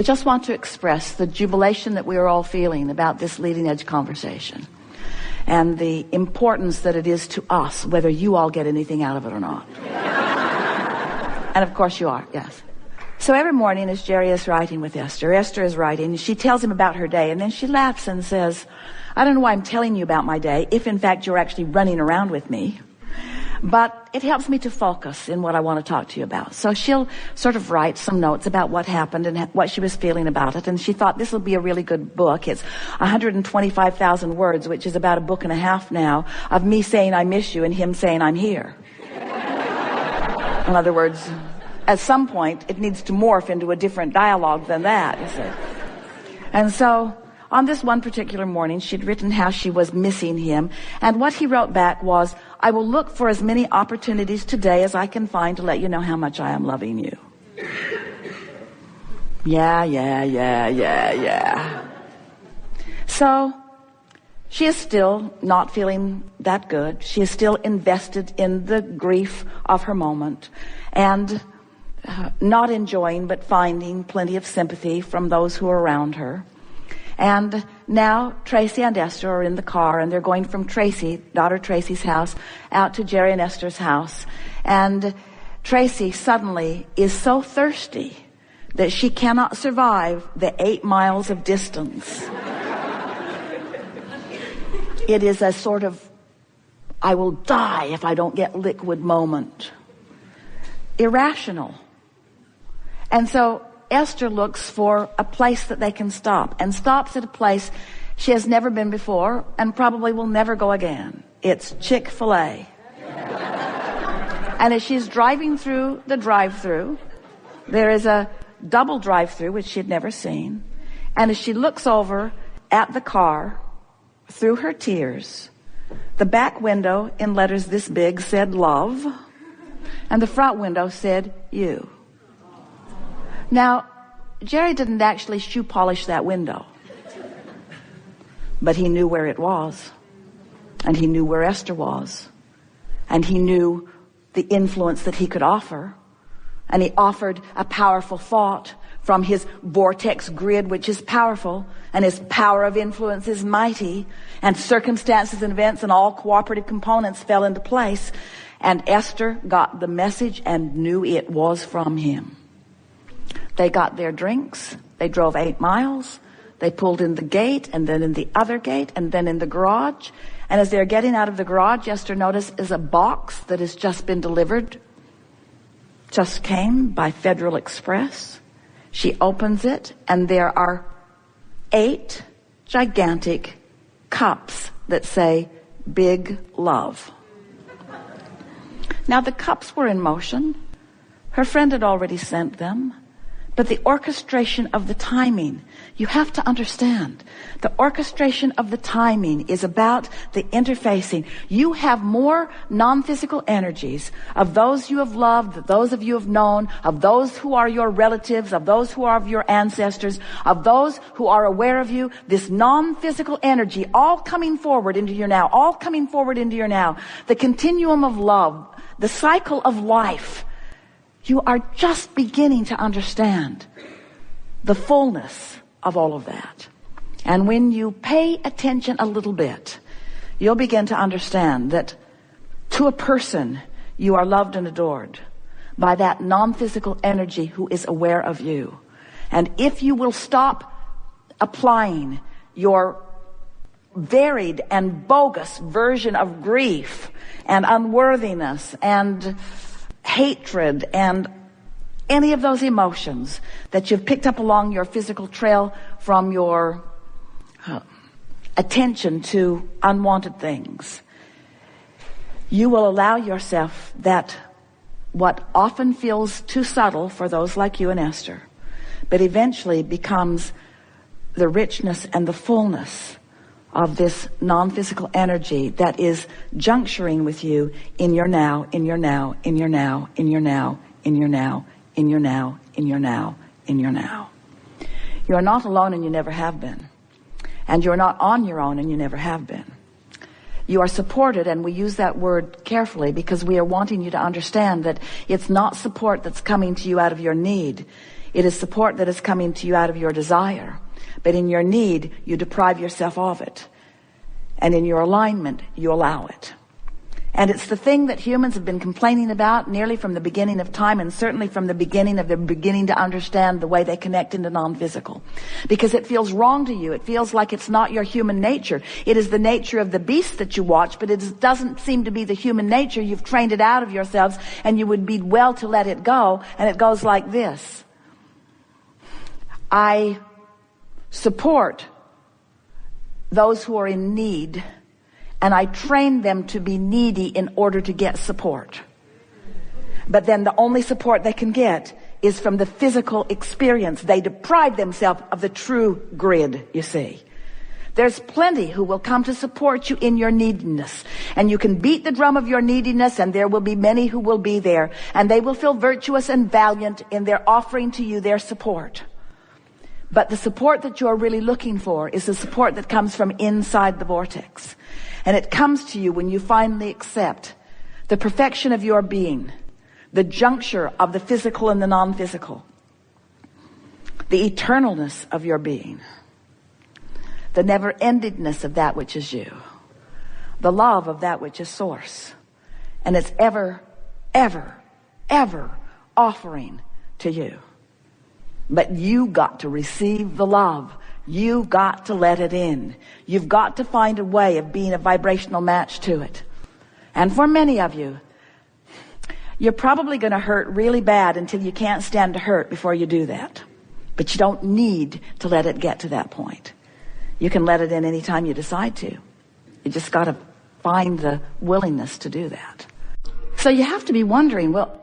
I just want to express the jubilation that we are all feeling about this leading edge conversation and the importance that it is to us, whether you all get anything out of it or not. And of course you are, yes. So every morning as Jerry is writing with Esther, Esther is writing, she tells him about her day, and then she laughs and says, I don't know why I'm telling you about my day, if in fact you're actually running around with me, but it helps me to focus in what I want to talk to you about. So she'll sort of write some notes about what happened and what she was feeling about it, and she thought this will be a really good book. It's 125,000 words, which is about a book and a half now, of me saying I miss you and him saying I'm here. In other words, at some point, it needs to morph into a different dialogue than that, you see. And so, on this one particular morning, she'd written how she was missing him, and what he wrote back was, I will look for as many opportunities today as I can find to let you know how much I am loving you. Yeah. So, she is still not feeling that good. She is still invested in the grief of her moment, and not enjoying but finding plenty of sympathy from those who are around her. And now Tracy and Esther are in the car, and they're going from daughter Tracy's house out to Jerry and Esther's house. And Tracy suddenly is so thirsty that she cannot survive the 8 miles of distance. It is a sort of, I will die if I don't get liquid moment. Irrational. And so Esther looks for a place that they can stop, and stops at a place she has never been before and probably will never go again. It's Chick-fil-A. And as she's driving through the drive-thru, there is a double drive-thru which she had never seen. And as she looks over at the car, through her tears, the back window in letters this big said love, and the front window said you. Now, Jerry didn't actually shoe polish that window, but he knew where it was, and he knew where Esther was, and he knew the influence that he could offer, and he offered a powerful thought from his vortex grid, which is powerful, and his power of influence is mighty, and circumstances and events and all cooperative components fell into place, and Esther got the message and knew it was from him. They got their drinks, they drove 8 miles, they pulled in the gate, and then in the other gate, and then in the garage, and as they're getting out of the garage, Esther noticed is a box that has just been delivered, just came by Federal Express. She opens it, and there are 8 gigantic cups that say, Big Love. Now, the cups were in motion. Her friend had already sent them. But the orchestration of the timing, you have to understand, the orchestration of the timing is about the interfacing. You have more non-physical energies of those you have loved, those of you have known, of those who are your relatives, of those who are of your ancestors, of those who are aware of you, this non-physical energy all coming forward into your now, all coming forward into your now. The continuum of love, the cycle of life. You are just beginning to understand the fullness of all of that. And when you pay attention a little bit, you'll begin to understand that to a person, you are loved and adored by that non-physical energy who is aware of you. And if you will stop applying your varied and bogus version of grief and unworthiness and hatred and any of those emotions that you've picked up along your physical trail from your attention to unwanted things, you will allow yourself that what often feels too subtle for those like you and Esther, but eventually becomes the richness and the fullness of this non-physical energy that is juncturing with you in your now, in your now, in your now, in your now, in your now, in your now, in your now, in your now. You are not alone, and you never have been. And you're not on your own, and you never have been. You are supported, and we use that word carefully because we are wanting you to understand that it's not support that's coming to you out of your need. It is support that is coming to you out of your desire. But in your need, you deprive yourself of it. And in your alignment, you allow it. And it's the thing that humans have been complaining about nearly from the beginning of time, and certainly from the beginning of their beginning to understand the way they connect into non-physical. Because it feels wrong to you. It feels like it's not your human nature. It is the nature of the beast that you watch, but it doesn't seem to be the human nature. You've trained it out of yourselves, and you would be well to let it go. And it goes like this. I support those who are in need, and I train them to be needy in order to get support. But then the only support they can get is from the physical experience. They deprive themselves of the true grid, you see. There's plenty who will come to support you in your neediness. And you can beat the drum of your neediness, and there will be many who will be there. And they will feel virtuous and valiant in their offering to you their support. But the support that you're really looking for is the support that comes from inside the vortex. And it comes to you when you finally accept the perfection of your being, the juncture of the physical and the non-physical, the eternalness of your being, the never-endedness of that which is you, the love of that which is source. And it's ever, ever, ever offering to you. But you got to receive the love. You got to let it in. You've got to find a way of being a vibrational match to it. And for many of you, you're probably going to hurt really bad until you can't stand to hurt before you do that. But you don't need to let it get to that point. You can let it in anytime you decide to. You just got to find the willingness to do that. So you have to be wondering, well,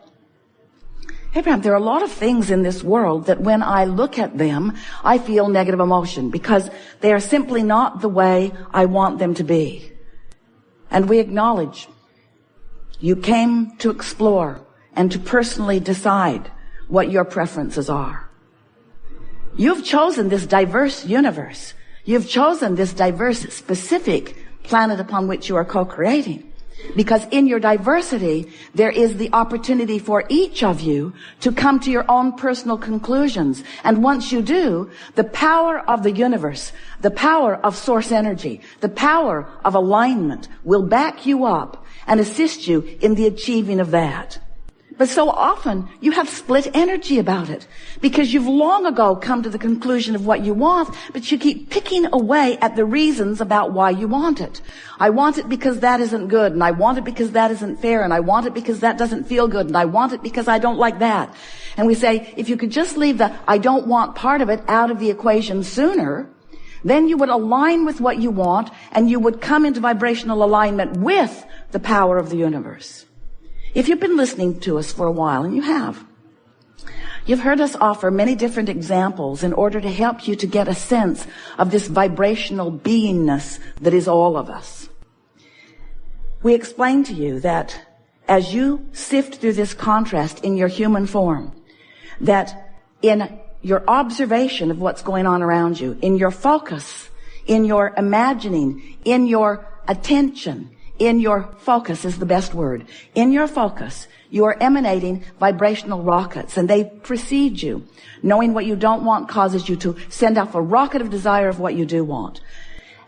Abraham, there are a lot of things in this world that when I look at them, I feel negative emotion because they are simply not the way I want them to be. And we acknowledge you came to explore and to personally decide what your preferences are. You've chosen this diverse universe. You've chosen this diverse, specific planet upon which you are co-creating. Because in your diversity, there is the opportunity for each of you to come to your own personal conclusions. And once you do, the power of the universe, the power of source energy, the power of alignment will back you up and assist you in the achieving of that. But so often you have split energy about it because you've long ago come to the conclusion of what you want, but you keep picking away at the reasons about why you want it. I want it because that isn't good, and I want it because that isn't fair, and I want it because that doesn't feel good, and I want it because I don't like that. And we say, if you could just leave the I don't want part of it out of the equation sooner, then you would align with what you want, and you would come into vibrational alignment with the power of the universe. If you've been listening to us for a while, and you have, you've heard us offer many different examples in order to help you to get a sense of this vibrational beingness that is all of us. We explain to you that as you sift through this contrast in your human form, that in your observation of what's going on around you, in your focus, in your imagining, in your attention, in your focus is the best word. In your focus, you are emanating vibrational rockets, and they precede you. Knowing what you don't want causes you to send off a rocket of desire of what you do want.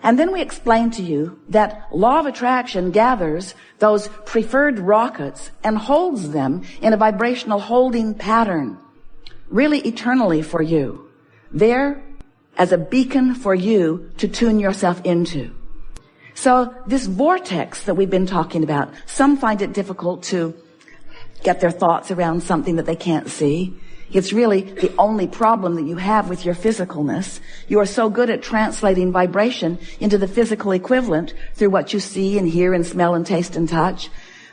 And then we explain to you that law of attraction gathers those preferred rockets and holds them in a vibrational holding pattern, really eternally for you. There as a beacon for you to tune yourself into. So this vortex that we've been talking about, some find it difficult to get their thoughts around something that they can't see. It's really the only problem that you have with your physicalness. You are so good at translating vibration into the physical equivalent through what you see and hear and smell and taste and touch,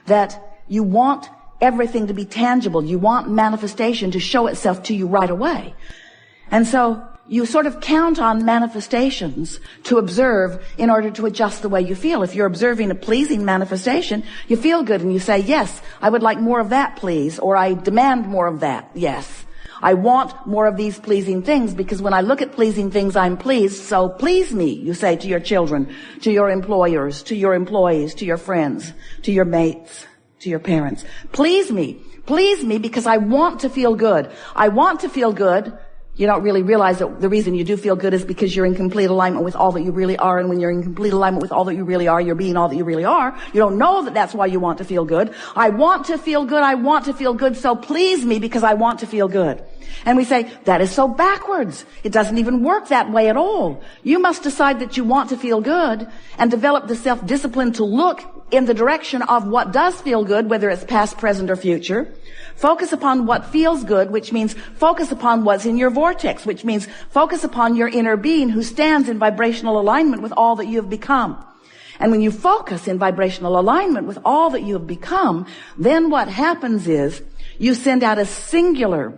that you want everything to be tangible. You want manifestation to show itself to you right away. And so you sort of count on manifestations to observe in order to adjust the way you feel. If you're observing a pleasing manifestation, you feel good and you say, yes, I would like more of that, please, or I demand more of that, yes. I want more of these pleasing things because when I look at pleasing things, I'm pleased, so please me, you say to your children, to your employers, to your employees, to your friends, to your mates, to your parents. Please me. Please me because I want to feel good. I want to feel good. You don't really realize that the reason you do feel good is because you're in complete alignment with all that you really are. And when you're in complete alignment with all that you really are, you're being all that you really are. You don't know that that's why you want to feel good. I want to feel good. I want to feel good. So please me because I want to feel good. And we say, that is so backwards. It doesn't even work that way at all. You must decide that you want to feel good and develop the self-discipline to look in the direction of what does feel good, whether it's past, present, or future. Focus upon what feels good, which means focus upon what's in your vortex, which means focus upon your inner being who stands in vibrational alignment with all that you have become. And when you focus in vibrational alignment with all that you have become, then what happens is you send out a singular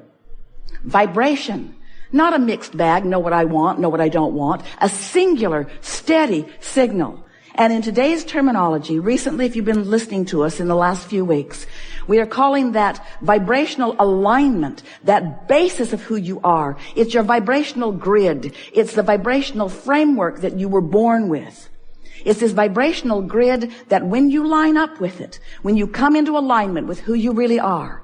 vibration, not a mixed bag, know what I want, know what I don't want, a singular, steady signal. And in today's terminology, recently, if you've been listening to us in the last few weeks, we are calling that vibrational alignment, that basis of who you are. It's your vibrational grid. It's the vibrational framework that you were born with. It's this vibrational grid that when you line up with it, when you come into alignment with who you really are,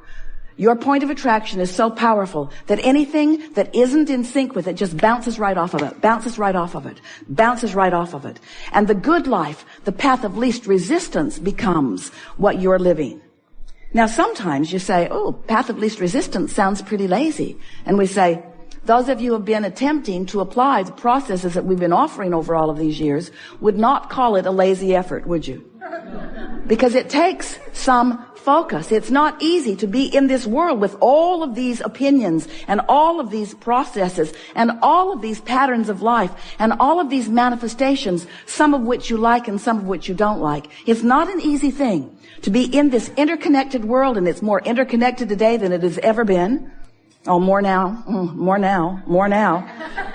your point of attraction is so powerful that anything that isn't in sync with it just bounces right off of it, bounces right off of it, bounces right off of it. And the good life, the path of least resistance, becomes what you're living. Now, sometimes you say, oh, path of least resistance sounds pretty lazy. And we say, those of you who have been attempting to apply the processes that we've been offering over all of these years would not call it a lazy effort, would you? Because it takes some focus. It's not easy to be in this world with all of these opinions and all of these processes and all of these patterns of life and all of these manifestations, some of which you like and some of which you don't like. It's not an easy thing to be in this interconnected world, and it's more interconnected today than it has ever been. Oh, more now, more now, more now.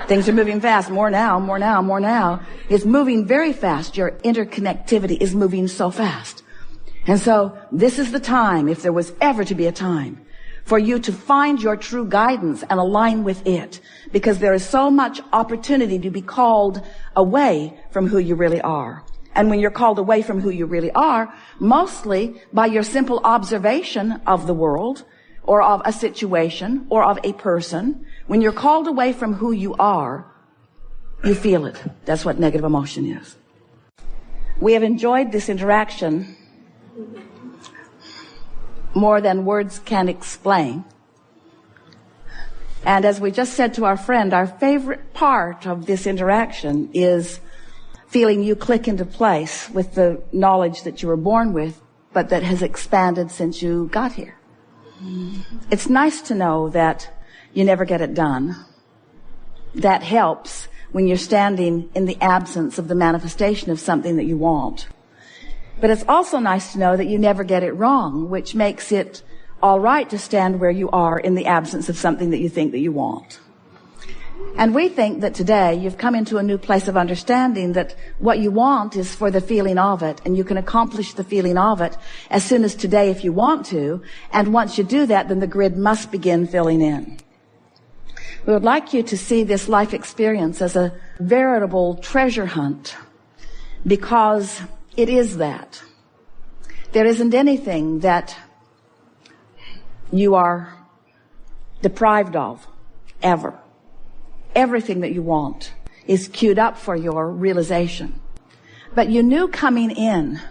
Things are moving fast. More now, more now, more now. It's moving very fast. Your interconnectivity is moving so fast. And so this is the time, if there was ever to be a time, for you to find your true guidance and align with it, because there is so much opportunity to be called away from who you really are. And when you're called away from who you really are, mostly by your simple observation of the world or of a situation or of a person, when you're called away from who you are, you feel it. That's what negative emotion is. We have enjoyed this interaction more than words can explain. And as we just said to our friend, our favorite part of this interaction is feeling you click into place with the knowledge that you were born with, but that has expanded since you got here. It's nice to know that you never get it done. That helps when you're standing in the absence of the manifestation of something that you want. But it's also nice to know that you never get it wrong, which makes it all right to stand where you are in the absence of something that you think that you want. And we think that today you've come into a new place of understanding that what you want is for the feeling of it, and you can accomplish the feeling of it as soon as today if you want to. And once you do that, then the grid must begin filling in. We would like you to see this life experience as a veritable treasure hunt, because it is that. There isn't anything that you are deprived of, ever. Everything that you want is queued up for your realization. But you knew coming in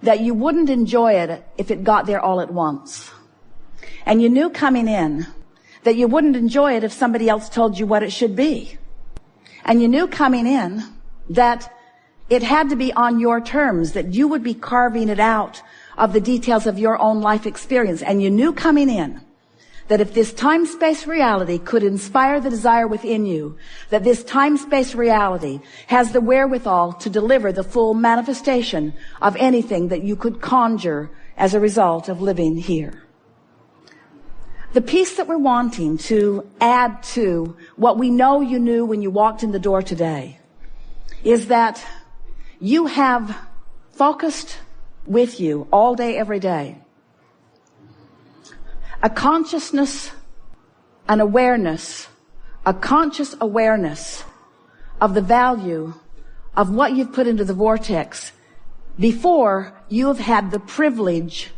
that you wouldn't enjoy it if it got there all at once. And you knew coming in that you wouldn't enjoy it if somebody else told you what it should be. And you knew coming in that it had to be on your terms, that you would be carving it out of the details of your own life experience. And you knew coming in that if this time-space reality could inspire the desire within you, that this time-space reality has the wherewithal to deliver the full manifestation of anything that you could conjure as a result of living here. The piece that we're wanting to add to what we know you knew when you walked in the door today is that you have focused with you all day, every day, a consciousness, an awareness, a conscious awareness of the value of what you've put into the vortex before you have had the privilege